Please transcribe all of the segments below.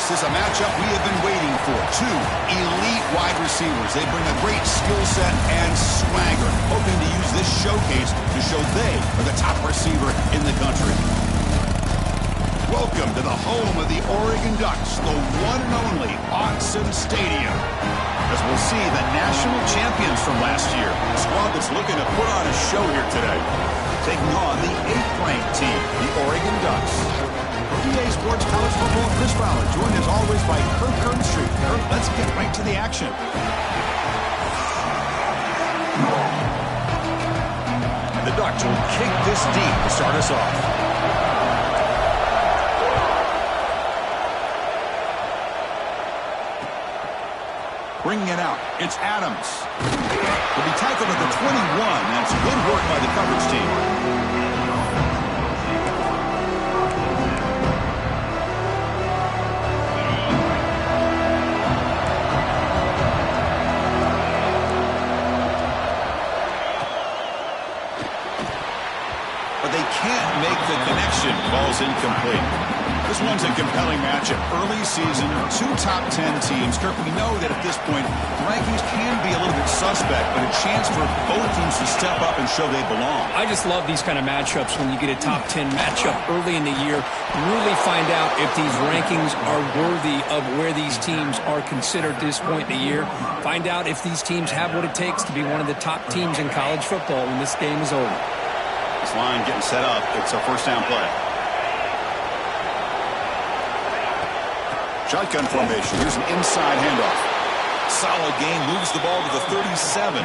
This is a matchup we have been waiting for. Two elite wide receivers. They bring a great skill set and swagger, hoping to use this showcase to show they are the top receiver in the country. Welcome to the home of the Oregon Ducks, the one and only Autzen Stadium. As we'll see the national champions from last year, a squad that's looking to put on a show here today. Taking on the 8th-ranked team, the Oregon Ducks. EA Sports College Football, Chris Fowler, joined as always by Kirk Herbstreit. Kirk, let's get right to the action. And the Ducks will kick this deep to start us off. Bringing it out, it's Adams. He'll be tackled at the 21. That's good work by the coverage team. But they can't make the connection. Ball's incomplete. This one's a compelling matchup. Early season, two top 10 teams. Kirk, we know that at this point, the rankings can be a little bit suspect, but a chance for both teams to step up and show they belong. I just love these kind of matchups when you get a top 10 matchup early in the year. Really find out if these rankings are worthy of where these teams are considered at this point in the year. Find out if these teams have what it takes to be one of the top teams in college football when this game is over. This line getting set up. It's a first down play. Shotgun formation. Here's an inside handoff. Solid gain. Moves the ball to the 37.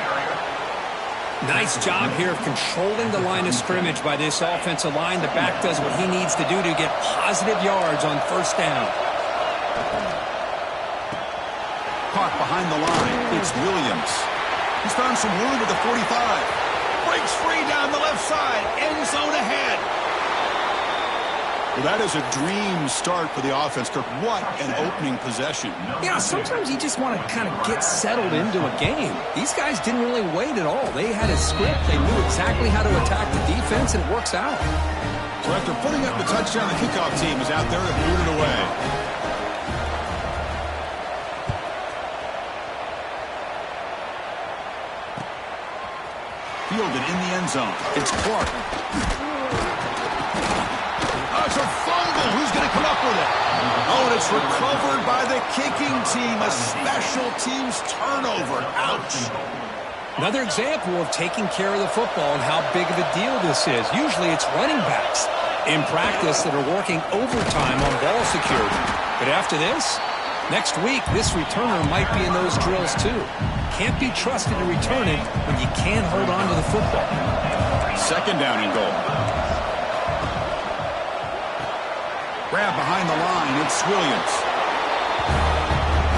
Nice job here of controlling the line of scrimmage by this offensive line. The back does what he needs to do to get positive yards on first down. Caught behind the line. It's Williams. He's found some room at the 45. Breaks free down the left side. End zone ahead. Well, that is a dream start for the offense, Kirk. What an opening possession. Yeah, sometimes you just want to kind of get settled into a game. These guys didn't really wait at all. They had a script. They knew exactly how to attack the defense, and it works out. So after putting up the touchdown, the kickoff team is out there to boot it away. Fielded in the end zone. It's Clark. It's a fumble. Who's going to come up with it? Oh, and it's recovered by the kicking team. A special teams turnover. Ouch. Another example of taking care of the football and how big of a deal this is. Usually it's running backs in practice that are working overtime on ball security. But after this, next week, this returner might be in those drills too. Can't be trusted to return it when you can't hold on to the football. Second down and goal. Grab behind the line, it's Williams.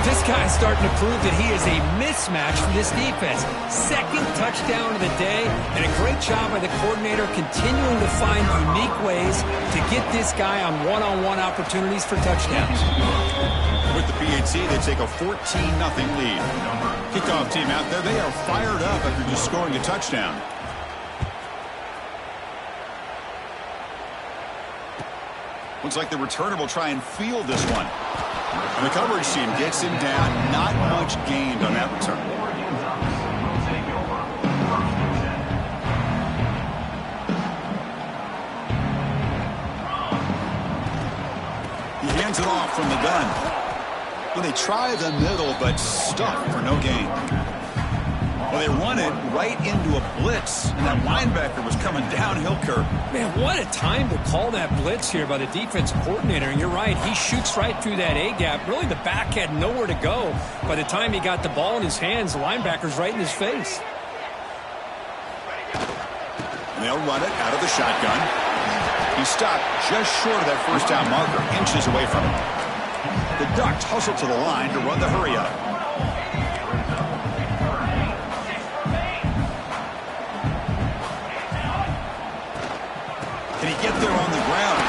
This guy's starting to prove that he is a mismatch for this defense. Second touchdown of the day, and a great job by the coordinator continuing to find unique ways to get this guy on one-on-one opportunities for touchdowns. With the PAT, they take a 14-0 lead. Kickoff team out there, they are fired up after just scoring a touchdown. Looks like the returner will try and field this one. And the coverage team gets him down. Not much gained on that return. He hands it off from the gun. Well, they try the middle, but stuck for no gain. Well, they run it right into a blitz, and that linebacker was coming downhill, Kirk. Man, what a time to call that blitz here by the defensive coordinator. And you're right, he shoots right through that A-gap. Really, the back had nowhere to go. By the time he got the ball in his hands, the linebacker's right in his face. And they'll run it out of the shotgun. He stopped just short of that first down marker, inches away from it. The Ducks hustle to the line to run the hurry-up. Can he get there on the ground?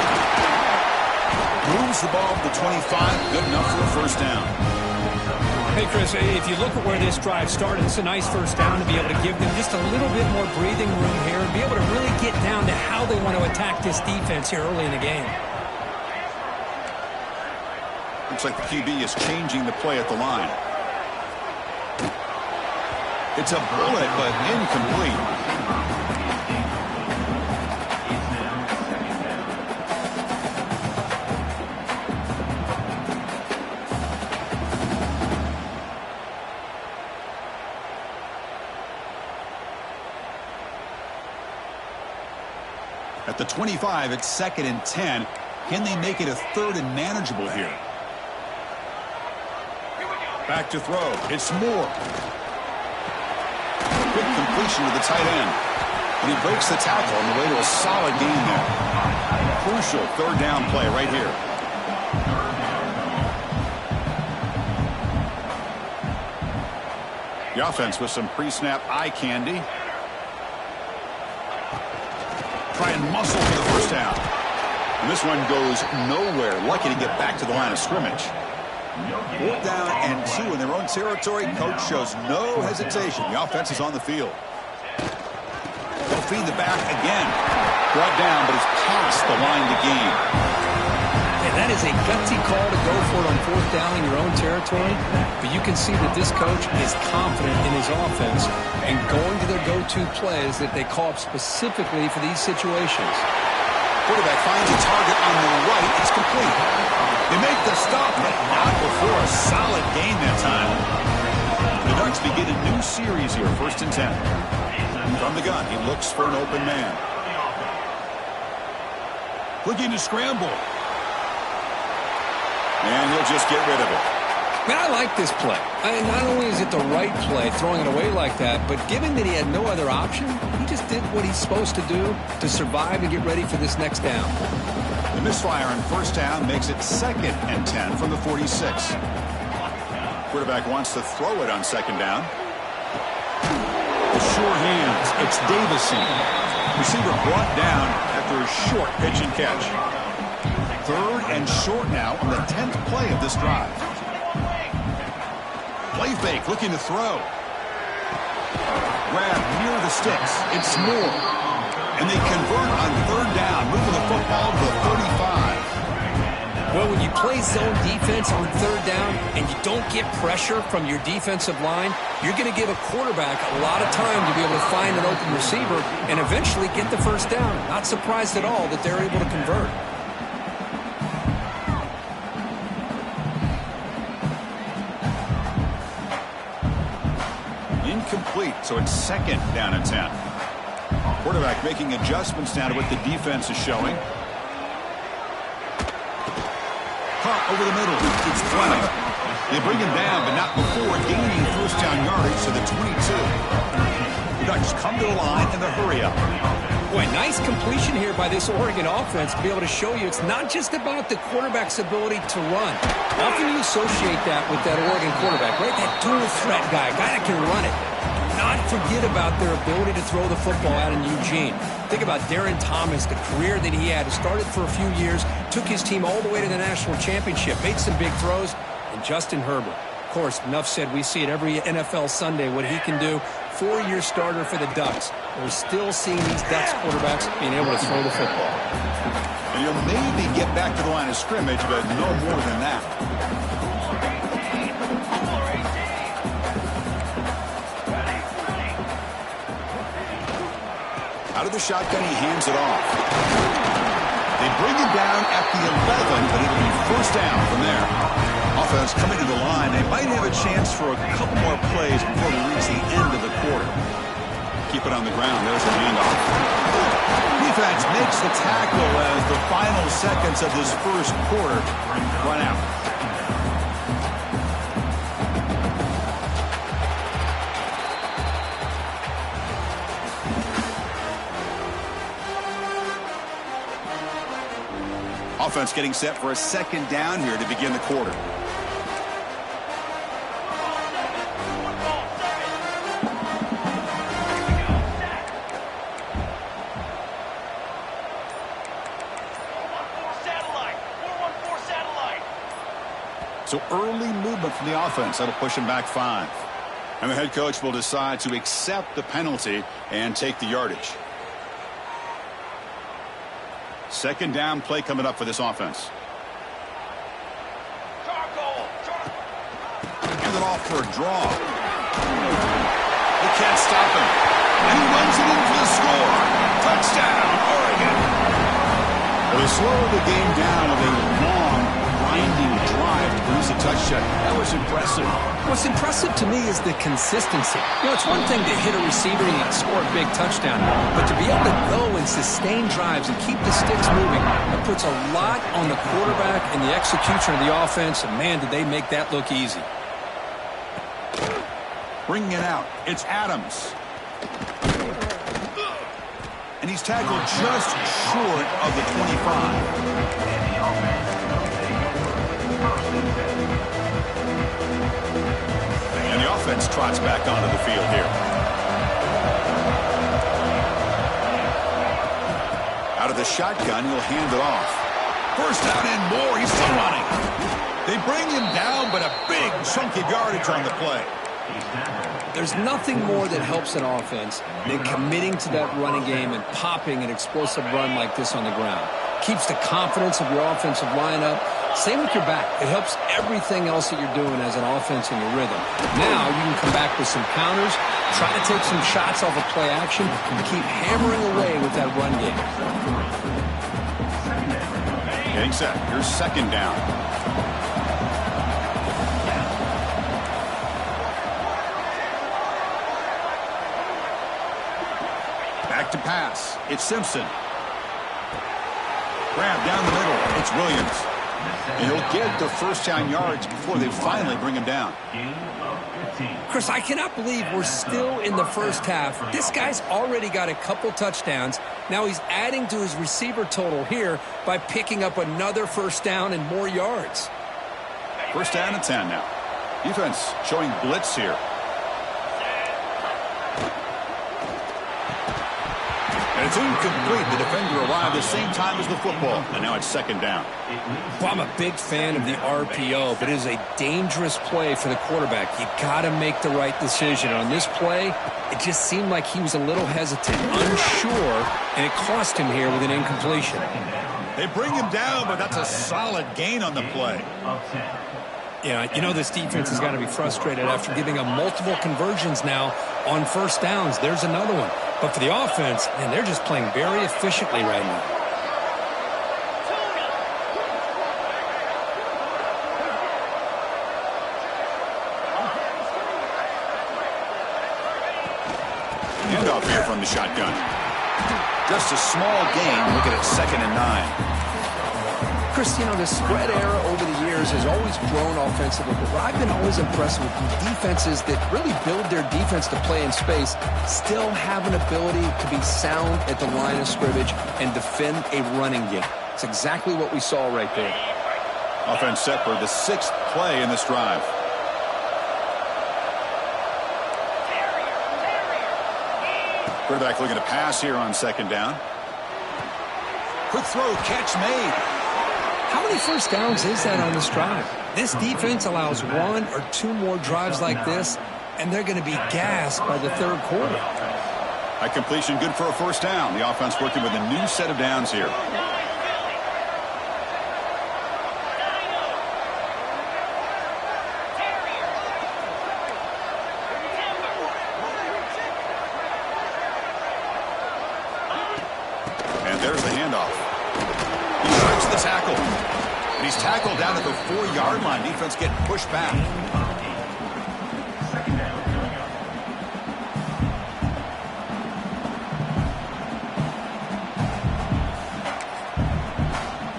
Moves the ball to the 25. Good enough for a first down. Hey, Chris, if you look at where this drive started, it's a nice first down to be able to give them just a little bit more breathing room here and be able to really get down to how they want to attack this defense here early in the game. Looks like the QB is changing the play at the line. It's a bullet, but incomplete. At the 25, it's 2nd and 10. Can they make it a 3rd and manageable here? Back to throw. It's Moore. Quick completion to the tight end. And he breaks the tackle on the way to a solid gain there. Crucial 3rd down play right here. The offense with some pre-snap eye candy. Try and muscle for the first down. And this one goes nowhere. Lucky to get back to the line of scrimmage. 4th down and 2 in their own territory. Coach shows no hesitation. The offense is on the field. They'll feed the back again. Brought down, but it's past the line to gain. And that is a gutsy call to go for it on 4th down in your own territory. But you can see that this coach is confident in his offense and going to their go-to plays that they call up specifically for these situations. Quarterback finds a target on the right. It's complete. They make the stop, but not before a solid gain that time. The Ducks begin a new series here, 1st and 10. From the gun, he looks for an open man. Looking to scramble. And he'll just get rid of it. Man, I like this play. Not only is it the right play, throwing it away like that, but given that he had no other option, he just did what he's supposed to do to survive and get ready for this next down. The misfire on 1st down makes it 2nd and 10 from the 46. Quarterback wants to throw it on 2nd down. The sure hands. It's Davison. Receiver brought down after a short pitch and catch. 3rd and short now on the 10th play of this drive. Play fake, looking to throw. Grab near the sticks. It's Moore. And they convert on 3rd down, moving the football to the 35. Well, when you play zone defense on 3rd down and you don't get pressure from your defensive line, you're going to give a quarterback a lot of time to be able to find an open receiver and eventually get the 1st down. Not surprised at all that they're able to convert. Incomplete, so it's 2nd down and 10. Quarterback making adjustments now to what the defense is showing. Caught over the middle. It's Fleming. They bring him down, but not before gaining 1st down yardage to the 22. The Ducks come to the line in the hurry up. Boy, nice completion here by this Oregon offense to be able to show you it's not just about the quarterback's ability to run. Often you associate that with that Oregon quarterback, right? That dual threat guy, a guy that can run it. Do not forget about their ability to throw the football out in Eugene. Think about Darren Thomas, the career that he had. He started for a few years, took his team all the way to the national championship, made some big throws, and Justin Herbert. Of course, enough said, we see it every NFL Sunday what he can do. 4-year starter for the Ducks. We're still seeing these Ducks quarterbacks being able to throw the football. And you'll maybe get back to the line of scrimmage, but no more than that. Out of the shotgun, he hands it off. They bring him down at the 11, but it'll be 1st down from there. Offense coming to the line. They might have a chance for a couple more plays before we reach the end of the quarter. Keep it on the ground. There's the handoff. Defense makes the tackle as the final seconds of this 1st quarter run out. Offense getting set for a 2nd down here to begin the quarter. So early movement from the offense. That'll push him back 5. And the head coach will decide to accept the penalty and take the yardage. 2nd down play coming up for this offense. it off for a draw. They can't stop him. And he runs it in for the score. Touchdown, Oregon. Well, they slowed the game down with a long, grinding drive to produce a touchdown. That was impressive. What's impressive to me is the consistency. You know, it's one thing to hit a receiver and score a big touchdown, but to be able to go and sustain drives and keep the sticks moving, that puts a lot on the quarterback and the execution of the offense, and man, did they make that look easy. Bringing it out, it's Adams. And he's tackled just short of the 25. And the offense trots back onto the field here. Out of the shotgun, he'll hand it off. First down and more. He's still running. They bring him down, but a big chunk of yardage on the play. There's nothing more that helps an offense than committing to that running game and popping an explosive run like this on the ground. Keeps the confidence of your offensive lineup. Same with your back. It helps everything else that you're doing as an offense in your rhythm. Now you can come back with some counters, try to take some shots off of play action, and keep hammering away with that run game. Getting set. Here's second down. To pass. It's Simpson. Grab down the middle. It's Williams. And he'll get the first down yards before they finally bring him down. Chris, I cannot believe we're still in the first half. This guy's already got a couple touchdowns. Now he's adding to his receiver total here by picking up another first down and more yards. First down and 10 now. Defense showing blitz here. And it's incomplete. The defender arrived at the same time as the football. And now it's second down. Well, I'm a big fan of the RPO, but it is a dangerous play for the quarterback. You got to make the right decision. On this play, it just seemed like he was a little hesitant, unsure, and it cost him here with an incompletion. They bring him down, but that's a solid gain on the play. Yeah, you know this defense has got to be frustrated after giving up multiple conversions now on first downs. There's another one. But for the offense, man, they're just playing very efficiently right now. Handoff here from the shotgun. Just a small gain. Look at it, 2nd and 9. Chris, you know, the spread era over the years has always grown offensively, but what I've been always impressed with defenses that really build their defense to play in space still have an ability to be sound at the line of scrimmage and defend a running game. It's exactly what we saw right there. Offense set for the 6th play in this drive. Quarterback looking to pass here on second down. Quick throw, catch made. How many first downs is that on this drive? This defense allows 1 or 2 more drives like this, and they're going to be gassed by the third quarter. A completion good for a first down. The offense working with a new set of downs here. And there's the handoff. He breaks the tackle. And he's tackled down at the 4-yard line. Defense getting pushed back.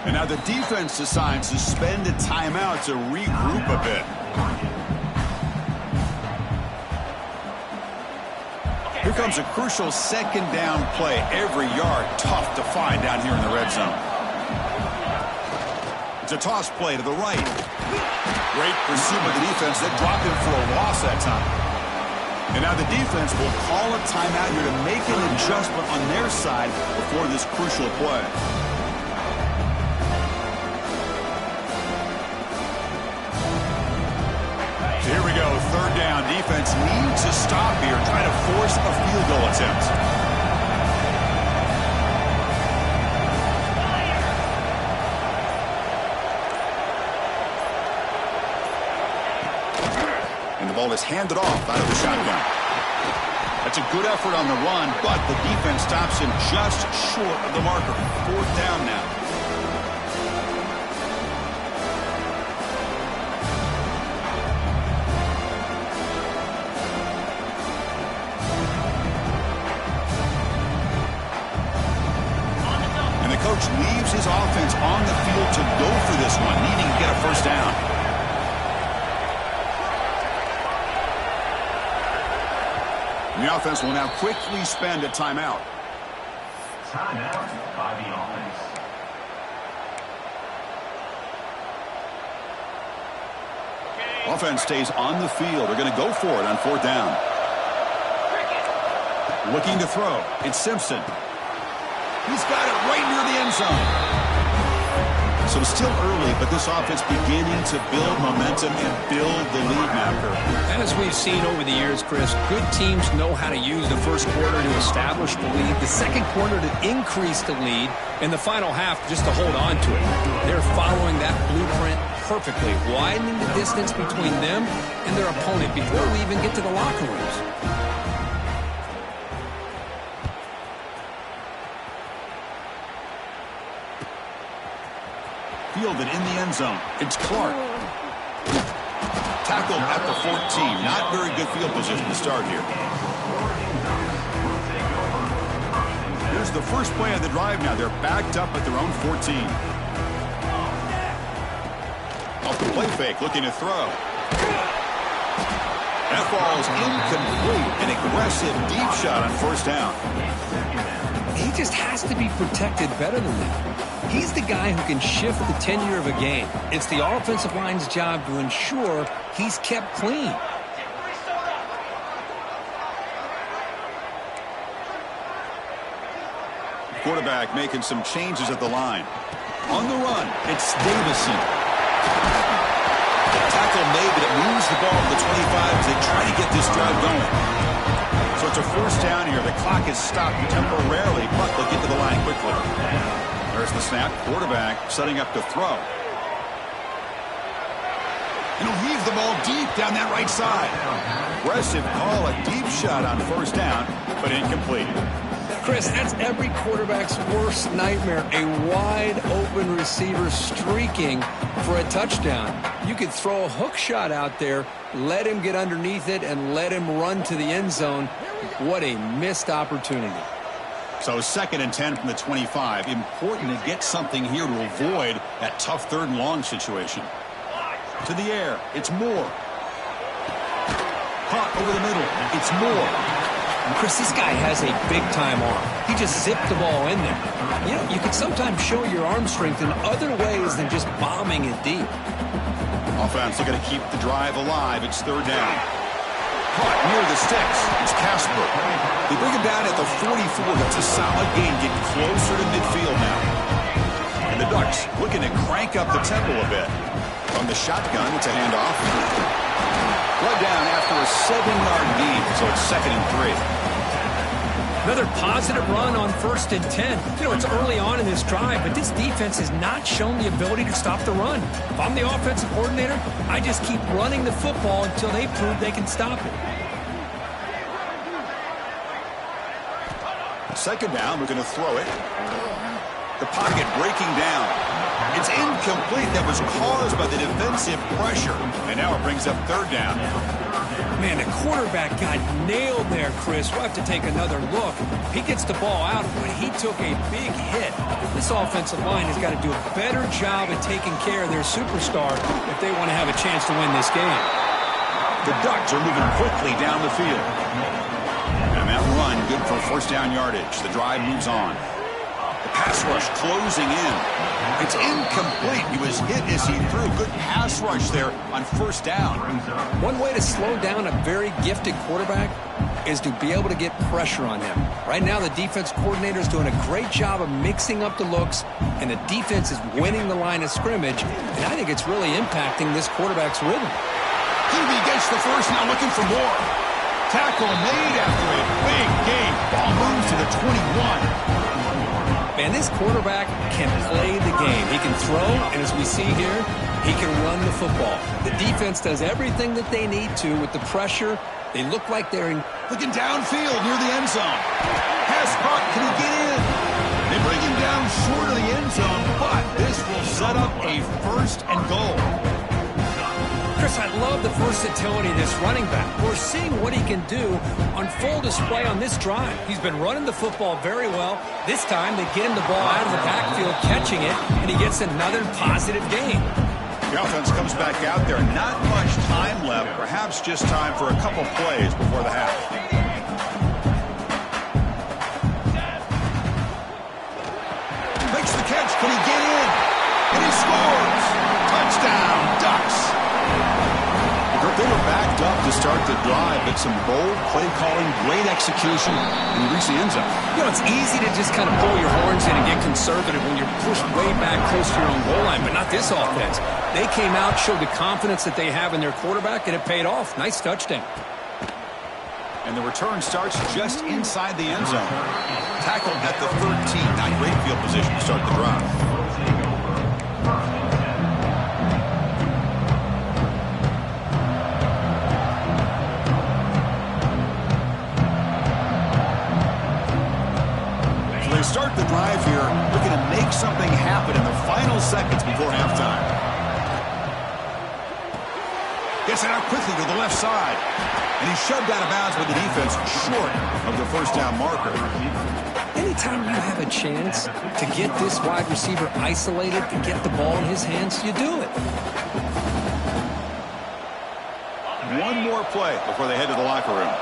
And now the defense decides to spend a timeout to regroup a bit. Here comes a crucial second down play. Every yard tough to find down here in the red zone. It's a toss play to the right. Great pursuit by the defense. They dropped him for a loss that time. And now the defense will call a timeout here to make an adjustment on their side before this crucial play. So here we go, third down. Defense needs to stop here, try to force a field goal attempt. call is handed off out of the shotgun. That's a good effort on the run, but the defense stops him just short of the marker. 4th down now. And the coach leaves his offense on the field to go for this one, needing to get a first down. The offense will now quickly spend a timeout. Timeout by the offense. Offense stays on the field. They're going to go for it on 4th down. Looking to throw. It's Simpson. He's got it right near the end zone. So it's still early, but this offense beginning to build momentum and build the lead, Macker. As we've seen over the years, Chris, good teams know how to use the first quarter to establish the lead, the second quarter to increase the lead, and the final half just to hold on to it. They're following that blueprint perfectly, widening the distance between them and their opponent before we even get to the locker rooms. Fielded in the end zone. It's Clark. Tackled at the 14. Not very good field position to start here. Here's the first play of the drive now. They're backed up at their own 14. Off the play fake, looking to throw. That ball's incomplete. An aggressive deep shot on 1st down. He just has to be protected better than that. He's the guy who can shift the tenure of a game. It's the offensive line's job to ensure he's kept clean. Quarterback making some changes at the line. On the run, it's Davison. Tackle made, but it moves the ball to the 25 as they try to get this drive going. So it's a 1st down here. The clock is stopped temporarily, but they'll get to the line quickly. There's the snap. Quarterback setting up to throw. And he'll heave the ball deep down that right side. Aggressive call, a deep shot on 1st down, but incomplete. Chris, that's every quarterback's worst nightmare. A wide open receiver streaking for a touchdown. You could throw a hook shot out there, let him get underneath it, and let him run to the end zone. What a missed opportunity. So 2nd and 10 from the 25. Important to get something here to avoid that tough 3rd and long situation. To the air. It's Moore. Caught over the middle. It's Moore. Chris, this guy has a big-time arm. He just zipped the ball in there. You know, you can sometimes show your arm strength in other ways than just bombing it deep. Offense looking to keep the drive alive. It's 3rd down. Caught near the sticks. It's Casper. They bring him down at the 44. That's a solid gain. Get closer to midfield now. And the Ducks looking to crank up the tempo a bit. From the shotgun, it's a handoff. Brought down after a 7-yard gain, so it's 2nd and 3. Another positive run on 1st and 10. You know, it's early on in this drive, but this defense has not shown the ability to stop the run. If I'm the offensive coordinator, I just keep running the football until they prove they can stop it. 2nd down, we're going to throw it. The pocket breaking down. It's incomplete. That was caused by the defensive pressure. And now it brings up 3rd down. Man, the quarterback got nailed there, Chris. We'll have to take another look. He gets the ball out, but he took a big hit. This offensive line has got to do a better job at taking care of their superstar if they want to have a chance to win this game. The Ducks are moving quickly down the field. And that run, good for 1st down yardage. The drive moves on. The pass rush closing in. It's incomplete. He was hit as he threw. Good pass rush there on 1st down. One way to slow down a very gifted quarterback is to be able to get pressure on him. Right now, the defense coordinator is doing a great job of mixing up the looks, and the defense is winning the line of scrimmage, and I think it's really impacting this quarterback's rhythm. Hebe gets the first, now looking for more. Tackle made after a big gain. Ball moves to the 21. Man, this quarterback can play the game. He can throw, and as we see here, He can run the football. The defense does everything that they need to with the pressure. They look like they're looking downfield near the end zone. Pass caught. Can he get in? They bring him down short of the end zone, but this will set up a 1st and goal. Chris, I love the versatility of this running back. We're seeing what he can do on full display on this drive. He's been running the football very well. This time they get him the ball out of the backfield, catching it, and he gets another positive gain. The offense comes back out there. Not much time left. Perhaps just time for a couple plays before the half. Makes the catch. Can he get in? And he scores. Touchdown, Ducks. They were backed up to start the drive, but some bold play calling, great execution, and reach the end zone. You know, it's easy to just kind of pull your horns in and get conservative when you're pushed way back close to your own goal line, but not this offense. They came out, showed the confidence that they have in their quarterback, and it paid off. Nice touchdown. And the return starts just inside the end zone. Tackled at the 13. Not great field position to start the drive. Start the drive here, looking to make something happen in the final seconds before halftime. Gets it out quickly to the left side. And he's shoved out of bounds with the defense short of the 1st down marker. Anytime you have a chance to get this wide receiver isolated, to get the ball in his hands, you do it. One more play before they head to the locker room.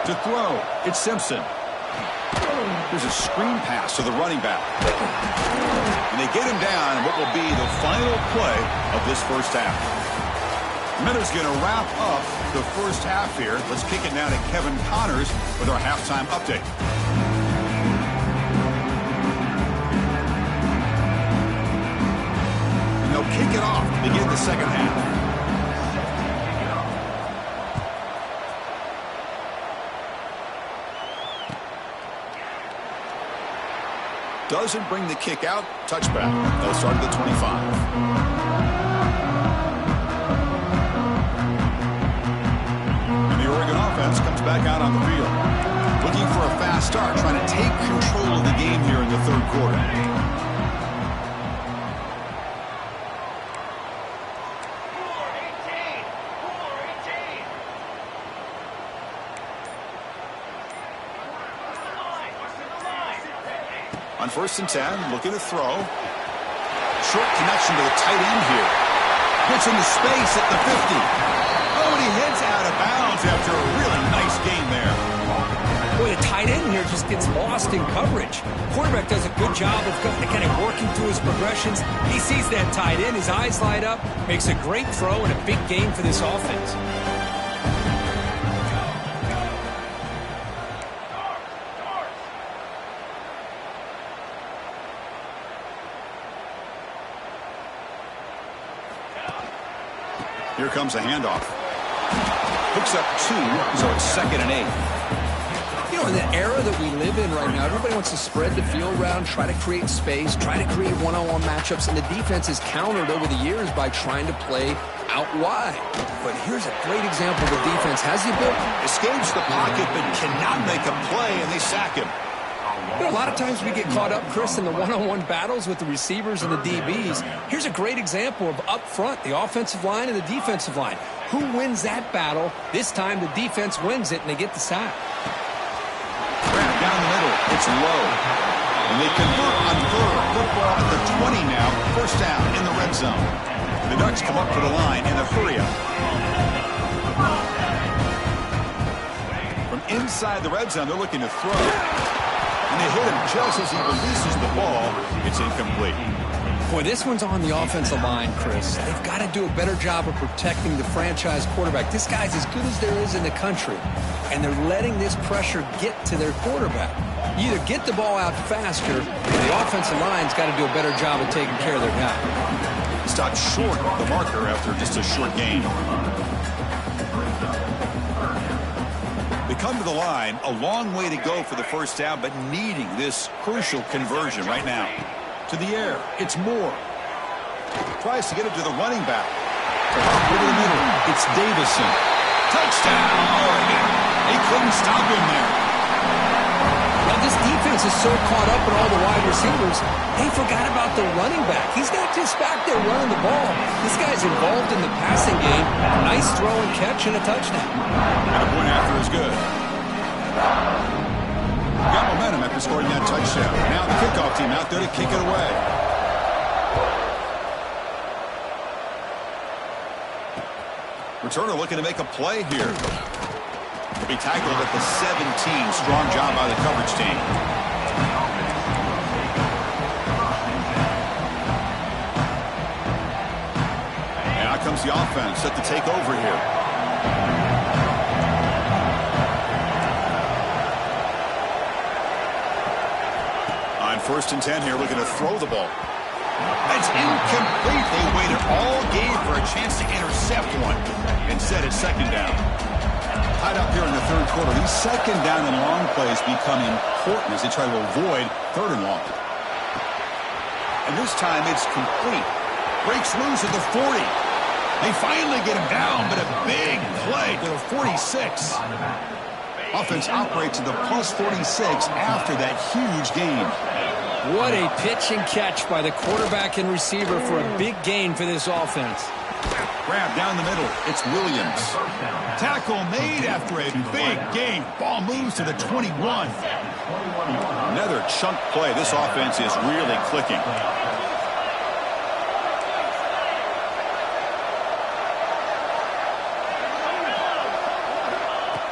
To throw, it's Simpson. There's a screen pass to the running back. And they get him down in what will be the final play of this 1st half. Miller's going to wrap up the 1st half here. Let's kick it now to Kevin Connors with our halftime update. And they'll kick it off to begin the 2nd half. Doesn't bring the kick out. Touchback. They'll start at the 25. And the Oregon offense comes back out on the field. Looking for a fast start, trying to take control of the game here in the 3rd quarter. On 1st and 10, looking to throw. Short connection to the tight end here. Puts into space at the 50. Oh, and he heads out of bounds after a really nice game there. Boy, the tight end here just gets lost in coverage. Quarterback does a good job of kind of working through his progressions. He sees that tight end, his eyes light up, makes a great throw and a big game for this offense. Here comes a handoff. Picks up 2, so it's 2nd and 8. You know, in the era that we live in right now, everybody wants to spread the field around, try to create space, try to create one-on-one matchups, and the defense is countered over the years by trying to play out wide. But here's a great example of the defense has the ability. Escapes the pocket, but cannot make a play, and they sack him. You know, a lot of times we get caught up, Chris, in the one-on-one battles with the receivers and the DBs. Here's a great example of up front, the offensive line and the defensive line. Who wins that battle? This time the defense wins it, and they get the sack. Grab down the middle. It's low. And they convert on 3rd. Football at the 20 now. 1st down in the red zone. The Ducks come up to the line in a hurry-up. From inside the red zone, they're looking to throw. And they hit him just as he releases the ball. It's incomplete. Boy, this one's on the offensive line, Chris. They've got to do a better job of protecting the franchise quarterback. This guy's as good as there is in the country, and they're letting this pressure get to their quarterback. You either get the ball out faster, or the offensive line's got to do a better job of taking care of their guy. Stopped short of the marker after just a short gain. They come to the line, a long way to go for the 1st down, but needing this crucial conversion right now. To the air. It's Moore. Tries to get it to the running back. Over the middle. It's Davison. Touchdown, Oregon. They couldn't stop him there. Now, this defense is so caught up in all the wide receivers, they forgot about the running back. He's not just back there running the ball. This guy's involved in the passing game. Nice throw and catch and a touchdown. And a point after is good. Got momentum after scoring that touchdown. Now the kickoff team out there to kick it away. Returner looking to make a play here. He'll be tackled at the 17. Strong job by the coverage team. And out comes the offense set to take over here. On 1st and 10 here, looking to throw the ball. That's incomplete. They waited all game for a chance to intercept one. Instead, it's 2nd down. Tied up here in the 3rd quarter. These 2nd down and long plays become important as they try to avoid 3rd and long. And this time, it's complete. Breaks loose at the 40. They finally get him down, but a big play to the 46. Offense operates at the plus 46 after that huge gain. What a pitch and catch by the quarterback and receiver for a big gain for this offense. Grab down the middle. It's Williams. Tackle made after a big gain. Ball moves to the 21. Another chunk play. This offense is really clicking.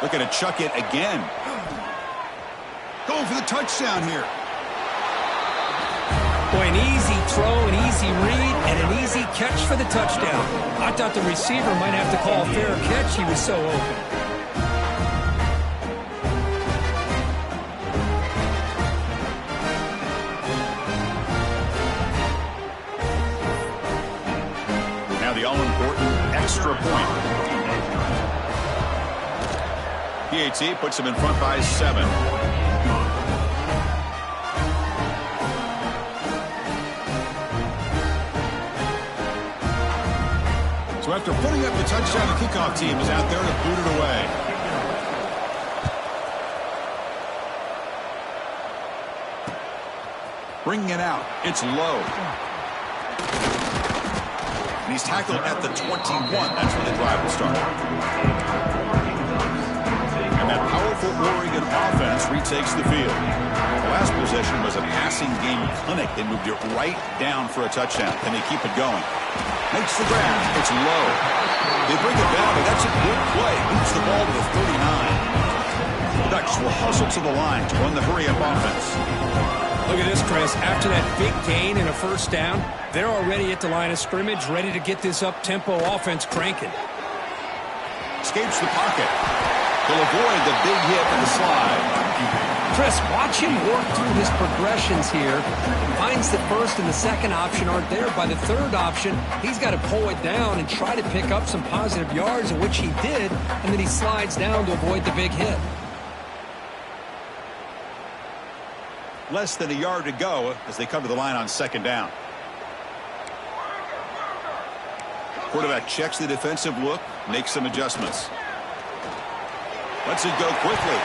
Looking to chuck it again. Going for the touchdown here. Boy, an easy throw, an easy read, and an easy catch for the touchdown. I thought the receiver might have to call a fair catch. He was so open. Now the all-important extra point. PAT puts him in front by 7. So after putting up the touchdown, the kickoff team is out there to boot it away. Bringing it out. It's low. And he's tackled at the 21. That's when the drive will start. And that powerful Oregon offense retakes the field. The last possession was a passing game clinic. They moved it right down for a touchdown. Can they keep it going? Makes the grab. It's low. They bring it down, and that's a good play. Moves the ball to the 39. The Ducks will hustle to the line to run the hurry-up offense. Look at this, Chris. After that big gain and a 1st down, they're already at the line of scrimmage, ready to get this up-tempo offense cranking. Escapes the pocket. He'll avoid the big hit and the slide. Chris, watch him work through his progressions here. Finds the 1st and the 2nd option aren't there. By the 3rd option, he's got to pull it down and try to pick up some positive yards, which he did, and then he slides down to avoid the big hit. Less than a yard to go as they come to the line on 2nd down. Quarterback checks the defensive look, makes some adjustments. Lets it go quickly.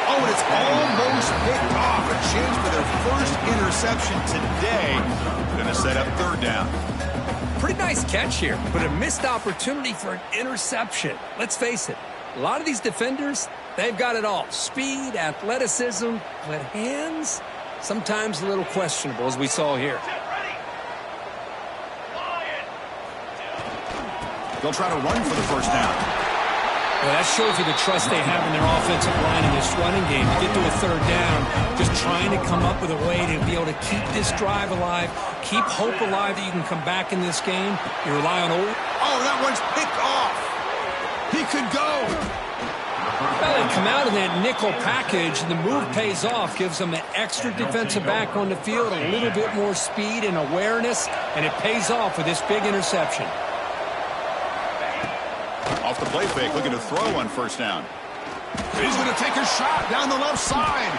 Oh, and it's almost picked off. A chance for their 1st interception today. Going to set up 3rd down. Pretty nice catch here, but a missed opportunity for an interception. Let's face it, a lot of these defenders, they've got it all. Speed, athleticism, but hands, sometimes a little questionable, as we saw here. They'll try to run for the 1st down. Well, that shows you the trust they have in their offensive line in this running game. You get to a 3rd down, just trying to come up with a way to be able to keep this drive alive, keep hope alive that you can come back in this game. You rely on Oh, that one's picked off. He could go. Well, they come out in that nickel package, and the move pays off, gives them an extra defensive back on the field, a little bit more speed and awareness, and it pays off with this big interception. Off the play fake, looking to throw on 1st down. He's going to take a shot down the left side.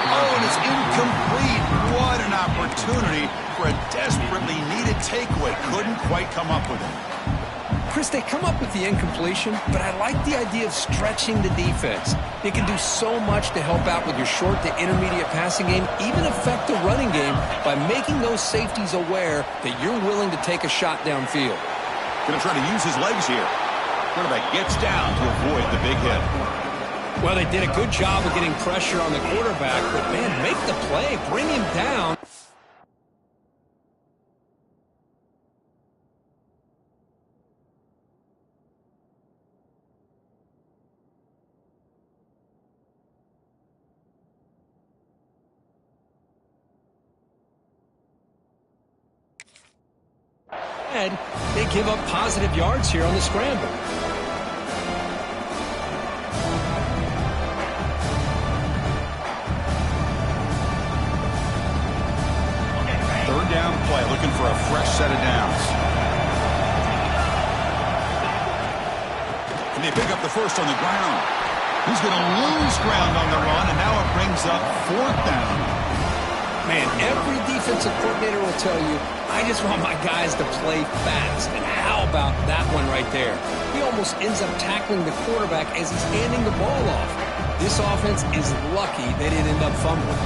Oh, and it's incomplete. What an opportunity for a desperately needed takeaway. Couldn't quite come up with it. Chris, they come up with the incompletion, but I like the idea of stretching the defense. It can do so much to help out with your short to intermediate passing game, even affect the running game by making those safeties aware that you're willing to take a shot downfield. Going to try to use his legs here. Quarterback gets down to avoid the big hit. Well, they did a good job of getting pressure on the quarterback, but, man, make the play, bring him down. They give up positive yards here on the scramble. Third down play, looking for a fresh set of downs. And they pick up the first on the ground. He's going to lose ground on the run, and now it brings up fourth down. Man, every defensive coordinator will tell you, I just want my guys to play fast. And how about that one right there? He almost ends up tackling the quarterback as he's handing the ball off. This offense is lucky they didn't end up fumbling.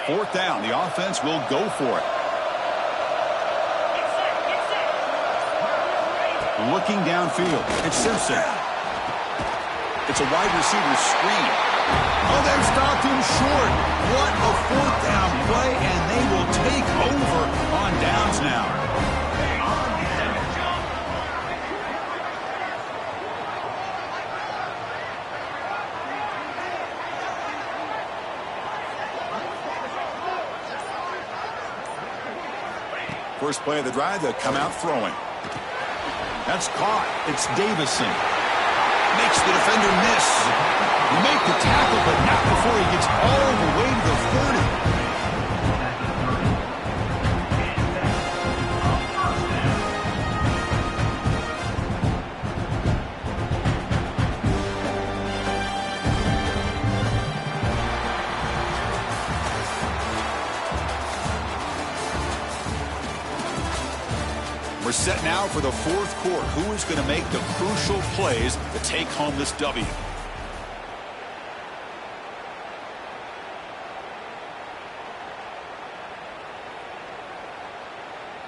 Fourth down, the offense will go for it. Looking downfield, it's Simpson. It's a wide receiver screen. Oh, they've stopped him short. What a fourth down play, and they will take over on downs now. First play of the drive, they'll come out throwing. That's caught. It's Davison. Makes the defender miss. Make the tackle, but not before he gets all the way to the 30. We're set now for the fourth quarter. Who is going to make the crucial plays to take home this W?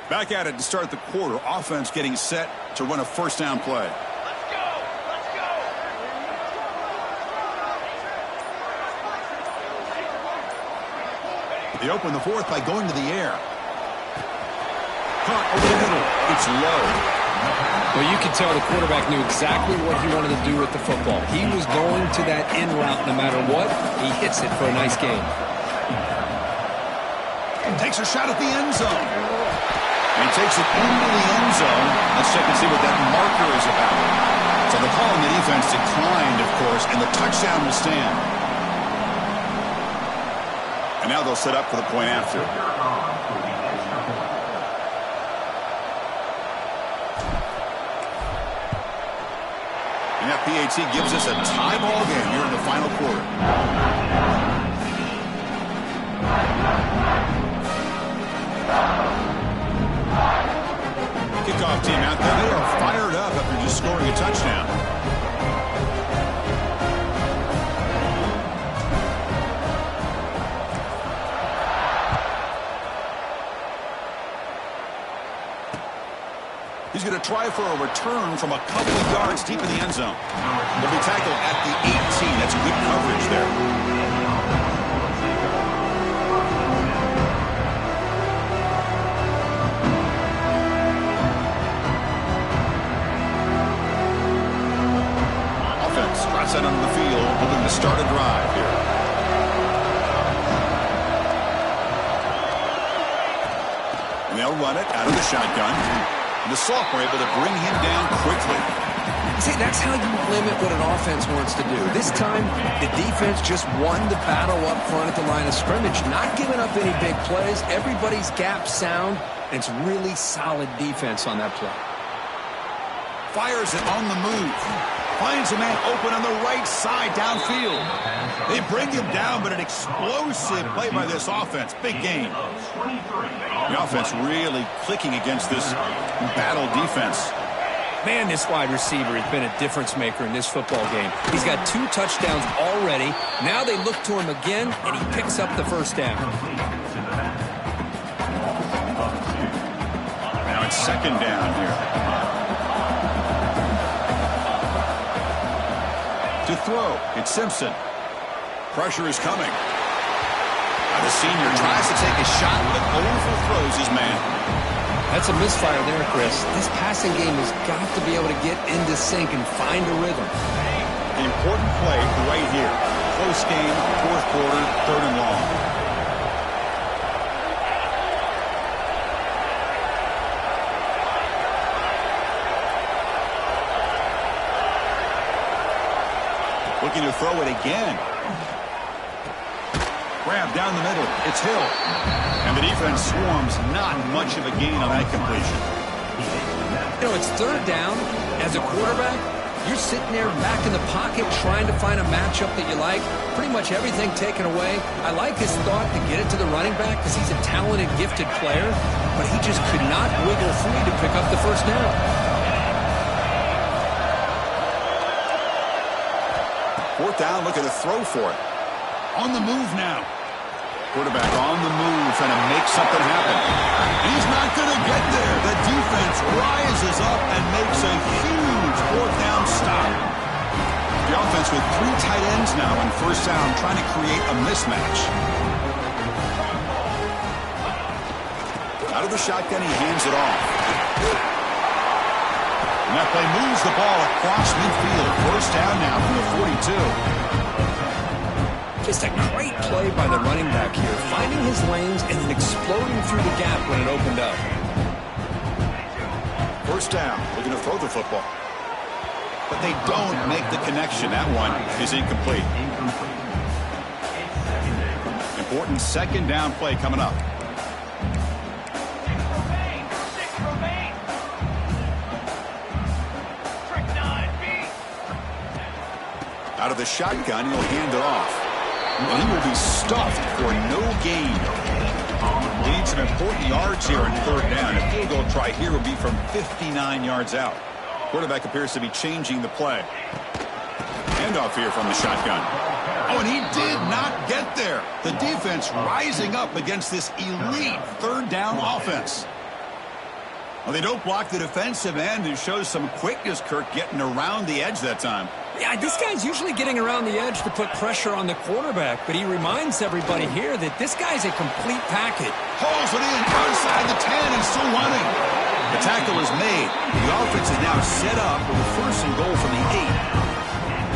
Back at it to start the quarter. Offense getting set to run a first down play. Let's go! Let's go! They open the fourth by going to the air. Caught over the middle. It's low. Well, you could tell the quarterback knew exactly what he wanted to do with the football. He was going to that in route no matter what. He hits it for a nice gain. Takes a shot at the end zone. And he takes it into the end zone. Let's check and see what that marker is about. So the call on the defense declined, of course, and the touchdown will stand. And now they'll set up for the point after. And that PAT gives us a tie ball game here in the final quarter. Kickoff team out there. They are fired up after just scoring a touchdown. He's going to try for a return from a couple of yards deep in the end zone. He'll be tackled at the 18. That's good coverage there. Offense out on the field, hoping to start a drive here. And they'll run it out of the shotgun. And the sophomore able to bring him down quickly. See, that's how you limit what an offense wants to do. This time, the defense just won the battle up front at the line of scrimmage, not giving up any big plays. Everybody's gap sound, and it's really solid defense on that play. Fires it on the move. Finds a man open on the right side downfield. They bring him down, but an explosive play by this offense. Big gain. The offense really clicking against this battle defense. Man, this wide receiver has been a difference maker in this football game. He's got 2 touchdowns already. Now they look to him again, and he picks up the first down. Now it's second down here. To throw, it's Simpson. Pressure is coming. The senior tries to take a shot, but overthrows his man. That's a misfire there, Chris. This passing game has got to be able to get into sync and find a rhythm. An important play right here. Close game, fourth quarter, 3rd and long. Looking to throw it again. Grab down the middle. It's Hill. And the defense swarms. Not much of a gain on that completion. You know, it's 3rd down. As a quarterback, you're sitting there back in the pocket trying to find a matchup that you like. Pretty much everything taken away. I like his thought to get it to the running back because he's a talented, gifted player. But he just could not wiggle free to pick up the first down. Fourth down, looking to throw for it. On the move now. Quarterback on the move, trying to make something happen. He's not going to get there. The defense rises up and makes a huge fourth down stop. The offense with 3 tight ends now on first down, trying to create a mismatch. Out of the shotgun, he hands it off. And that play moves the ball across midfield. First down now from the 42. Just a great play by the running back here, finding his lanes and then exploding through the gap when it opened up. First down, looking to throw the football. But they don't make the connection. That one is incomplete. Important second down play coming up. Out of the shotgun, he'll hand it off. And he will be stuffed for no gain. He needs some important yards here on 3rd down. A field goal try here will be from 59 yards out. Quarterback appears to be changing the play. Handoff here from the shotgun. Oh, and he did not get there. The defense rising up against this elite 3rd down offense. Well, they don't block the defensive end, who shows some quickness, Kirk, getting around the edge that time. Yeah, this guy's usually getting around the edge to put pressure on the quarterback, but he reminds everybody here that this guy's a complete package. Pulls it in outside the 10 and still running. The tackle is made. The offense is now set up with a 1st and goal from the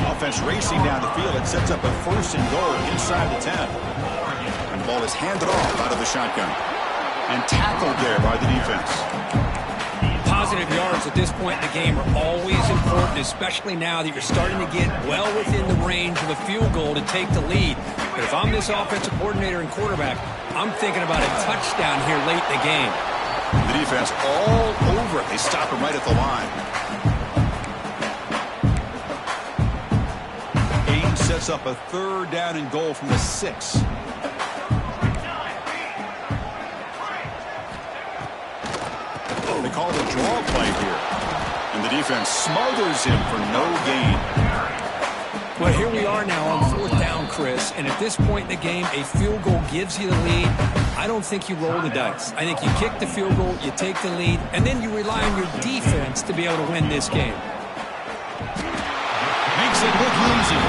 8. Offense racing down the field. It sets up a 1st and goal inside the 10. And the ball is handed off out of the shotgun. And tackled there by the defense. Positive yards at this point in the game are always important, especially now that you're starting to get well within the range of a field goal to take the lead. But if I'm this offensive coordinator and quarterback, I'm thinking about a touchdown here late in the game. The defense all over it. They stop him right at the line. Ames sets up a 3rd down and goal from the 6. They call it a draw play here. And the defense smothers him for no gain. Well, here we are now on 4th down, Chris. And at this point in the game, a field goal gives you the lead. I don't think you roll the dice. I think you kick the field goal, you take the lead, and then you rely on your defense to be able to win this game. Makes it look easy.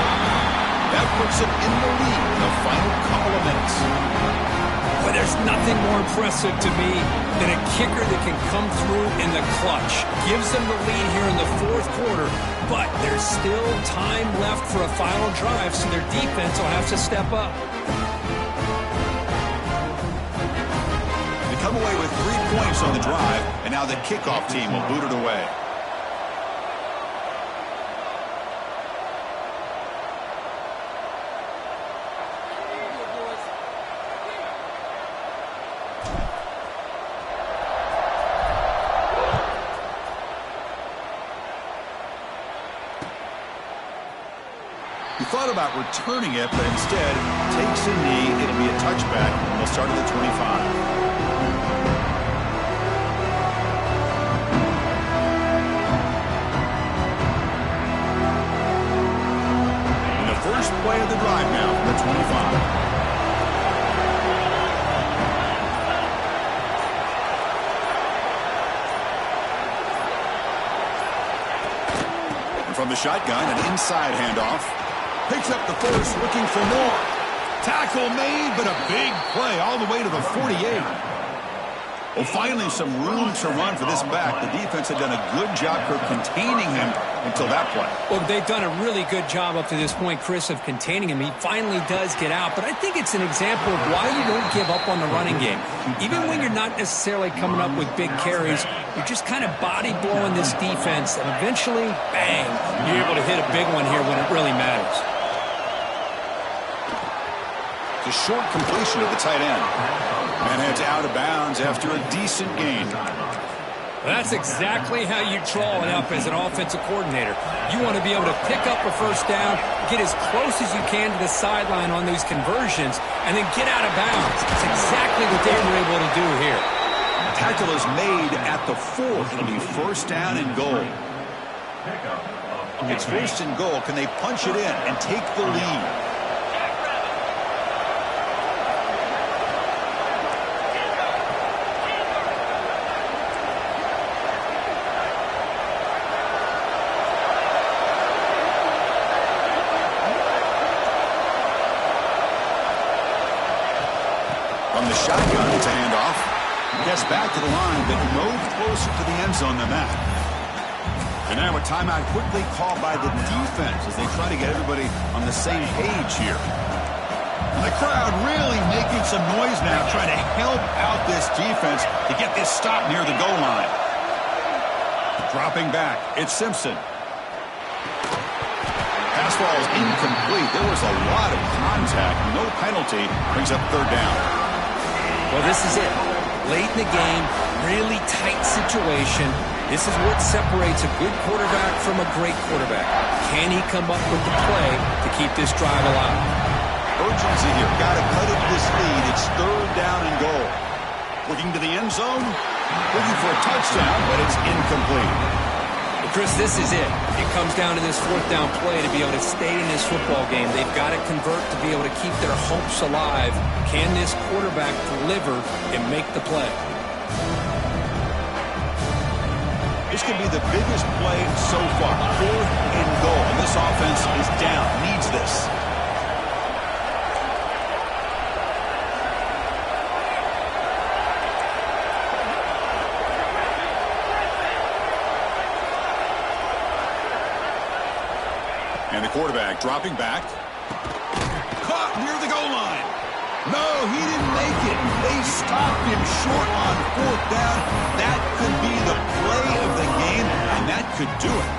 That puts him in the lead in the final couple of minutes. Well, there's nothing more impressive to me than a kicker that can come through in the clutch. Gives them the lead here in the 4th quarter, but there's still time left for a final drive, so their defense will have to step up. They come away with 3 points on the drive, and now the kickoff team will boot it away. thought about returning it, but instead takes a knee. It'll be a touchback, and they'll start at the 25. First play of the drive now from the 25. And from the shotgun, an inside handoff. Picks up the first, looking for more. Tackle made, but a big play all the way to the 48. Well, finally some room to run for this back. The defense had done a good job for containing him until that play. Well, they've done a really good job up to this point, Chris, of containing him. He finally does get out, but I think it's an example of why you don't give up on the running game. Even when you're not necessarily coming up with big carries, you're just kind of body blowing this defense, and eventually, bang, you're able to hit a big one here when it really matters. The short completion of the tight end. And heads out of bounds after a decent gain. That's exactly how you draw it up as an offensive coordinator. You want to be able to pick up a first down, get as close as you can to the sideline on these conversions, and then get out of bounds. That's exactly what they were able to do here. Tackle is made at the 4. It'll be first down and goal. It's first and goal. Can they punch it in and take the lead? From the shotgun, it's a handoff. Gets back to the line, but no closer to the end zone than that. And now a timeout quickly called by the defense as they try to get everybody on the same page here. And the crowd really making some noise now, trying to help out this defense to get this stop near the goal line. Dropping back, it's Simpson. Pass ball is incomplete. There was a lot of contact. No penalty. Brings up third down. Well, this is it. Late in the game, really tight situation. This is what separates a good quarterback from a great quarterback. Can he come up with the play to keep this drive alive? Urgency here. Got to cut into this lead. It's third down and goal. Looking to the end zone. Looking for a touchdown, but it's incomplete. Well, Chris, this is it. It comes down to this fourth down play to be able to stay in this football game. They've got to convert to be able to keep their hopes alive. Can this quarterback deliver and make the play? This could be the biggest play so far. Fourth and goal. And this offense is down. Needs this. And the quarterback dropping back. Caught near the goal line. No, he didn't make it. They stopped him short on fourth down. That could be the play of the game, and that could do it.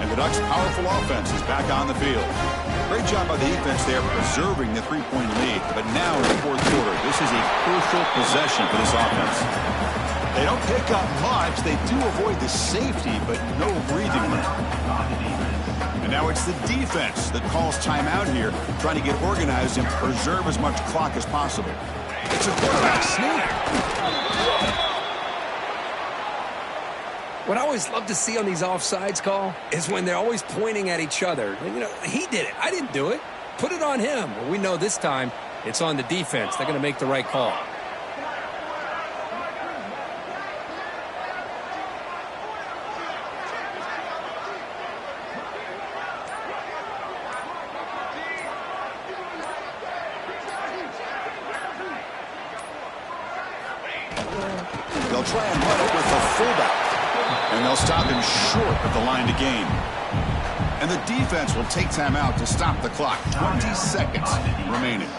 And the Ducks' powerful offense is back on the field. Great job by the defense there preserving the three-point lead. But now in the fourth quarter, this is a crucial possession for this offense. They don't pick up much. They do avoid the safety, but no breathing room. And now it's the defense that calls timeout here, trying to get organized and preserve as much clock as possible. It's a quarterback sneak. What I always love to see on these offsides call is when they're always pointing at each other. You know, he did it. I didn't do it. Put it on him. Well, we know this time it's on the defense. They're going to make the right call. They'll try and run it with the fullback. And they'll stop him short of the line to gain. And the defense will take time out to stop the clock. 20 seconds remaining.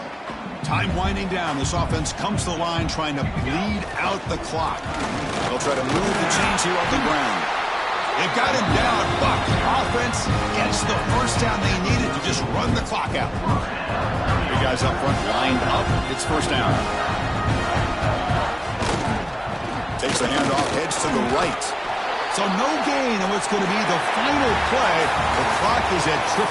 Time winding down. This offense comes to the line trying to bleed out the clock. They'll try to move the chains here on the ground. They've got him down. Buck offense gets the first down they needed to just run the clock out. Three guys up front lined up. It's first down. Takes the handoff, heads to the right. So no gain on what's going to be the final play. The clock is at 0-0.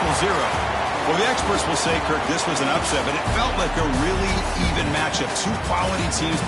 Well, the experts will say, Kirk, this was an upset, but it felt like a really even matchup. Two quality teams.